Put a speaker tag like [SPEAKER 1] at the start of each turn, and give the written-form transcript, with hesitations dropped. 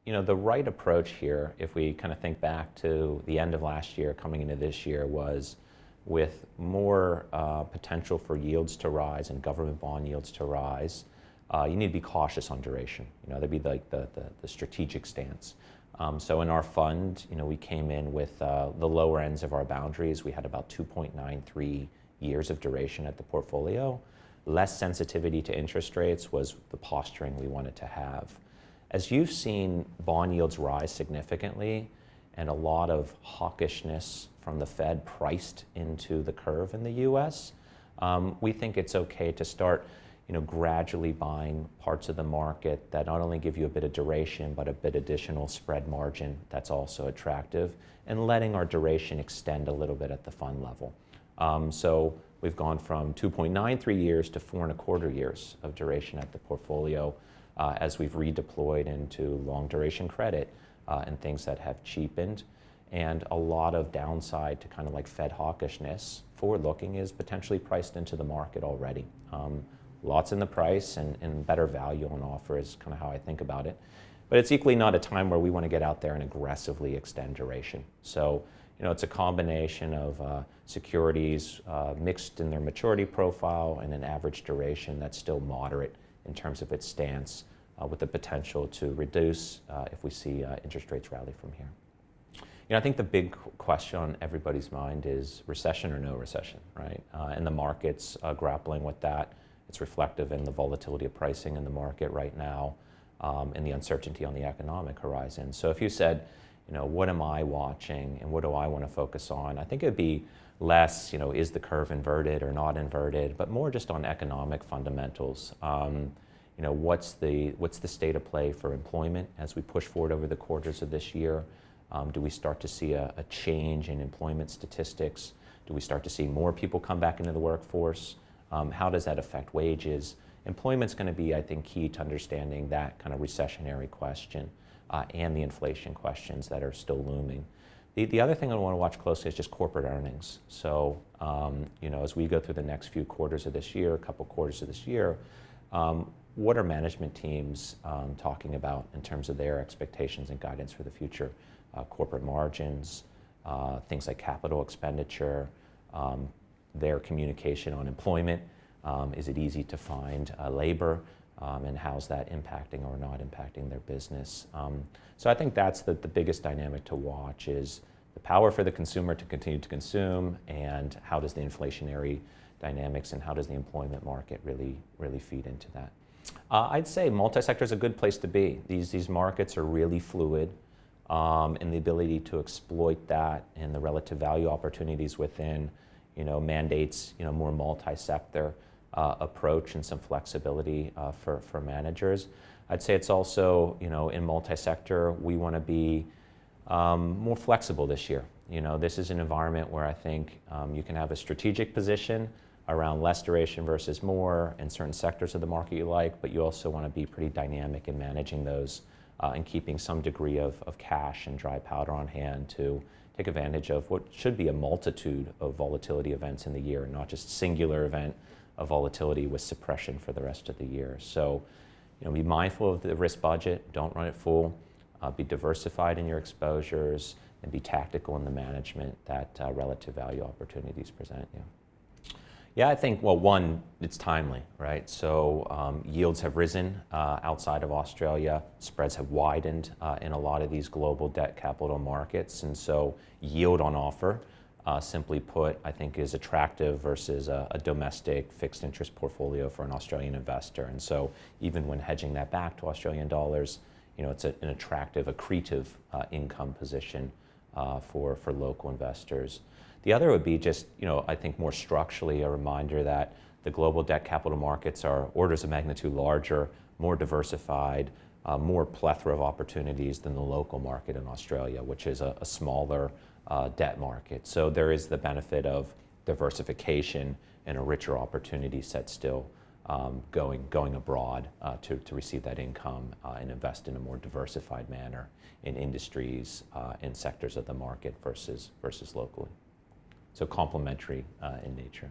[SPEAKER 1] the right approach here, if we kind of think back to the end of last year, coming into this year, was with more potential for yields to rise and government bond yields to rise, you need to be cautious on duration. That'd be like the strategic stance. So in our fund, we came in with the lower ends of our boundaries. We had about 2.93 years of duration at the portfolio. Less sensitivity to interest rates was the posturing we wanted to have. As you've seen bond yields rise significantly and a lot of hawkishness from the Fed priced into the curve in the US, we think it's okay to start gradually buying parts of the market that not only give you a bit of duration, but a bit additional spread margin that's also attractive, and letting our duration extend a little bit at the fund level. So we've gone from 2.93 years to 4.25 years of duration at the portfolio as we've redeployed into long duration credit and things that have cheapened. And a lot of downside to kind of like Fed hawkishness forward looking is potentially priced into the market already. Lots in the price and better value on offer is kind of how I think about it. But it's equally not a time where we want to get out there and aggressively extend duration. So, it's a combination of securities mixed in their maturity profile and an average duration that's still moderate in terms of its stance, with the potential to reduce if we see interest rates rally from here. I think the big question on everybody's mind is recession or no recession, right? And the market's grappling with that. It's reflective in the volatility of pricing in the market right now and the uncertainty on the economic horizon. So if you said, what am I watching and what do I want to focus on? I think it'd be less, is the curve inverted or not inverted, but more just on economic fundamentals. What's the state of play for employment as we push forward over the quarters of this year? Do we start to see a change in employment statistics? Do we start to see more people come back into the workforce? How does that affect wages? Employment's going to be, I think, key to understanding that kind of recessionary question and the inflation questions that are still looming. The other thing I want to watch closely is just corporate earnings. So, as we go through the next few quarters of this year, a couple quarters of this year, what are management teams talking about in terms of their expectations and guidance for the future? Corporate margins, things like capital expenditure, their communication on employment. Is it easy to find labor? And how's that impacting or not impacting their business? So I think that's the biggest dynamic to watch is the power for the consumer to continue to consume, and how does the inflationary dynamics and how does the employment market really feed into that. I'd say multi-sector is a good place to be. These markets are really fluid, and the ability to exploit that and the relative value opportunities within mandates more multi-sector approach and some flexibility for managers. I'd say it's also, in multi-sector, we want to be more flexible this year. This is an environment where I think you can have a strategic position around less duration versus more in certain sectors of the market you like, but you also want to be pretty dynamic in managing those and keeping some degree of cash and dry powder on hand to take advantage of what should be a multitude of volatility events in the year, not just a singular event of volatility with suppression for the rest of the year. So, be mindful of the risk budget, don't run it full, be diversified in your exposures, and be tactical in the management that relative value opportunities present you. Yeah, I think, well, one, it's timely, right? So yields have risen outside of Australia. Spreads have widened in a lot of these global debt capital markets. And so yield on offer, simply put, I think is attractive versus a domestic fixed interest portfolio for an Australian investor. And so even when hedging that back to Australian dollars, it's an attractive, accretive income position for local investors. The other would be just, I think more structurally a reminder that the global debt capital markets are orders of magnitude larger, more diversified, more plethora of opportunities than the local market in Australia, which is a smaller debt market. So there is the benefit of diversification and a richer opportunity set still going abroad to receive that income and invest in a more diversified manner in industries and sectors of the market versus locally. So complementary in nature.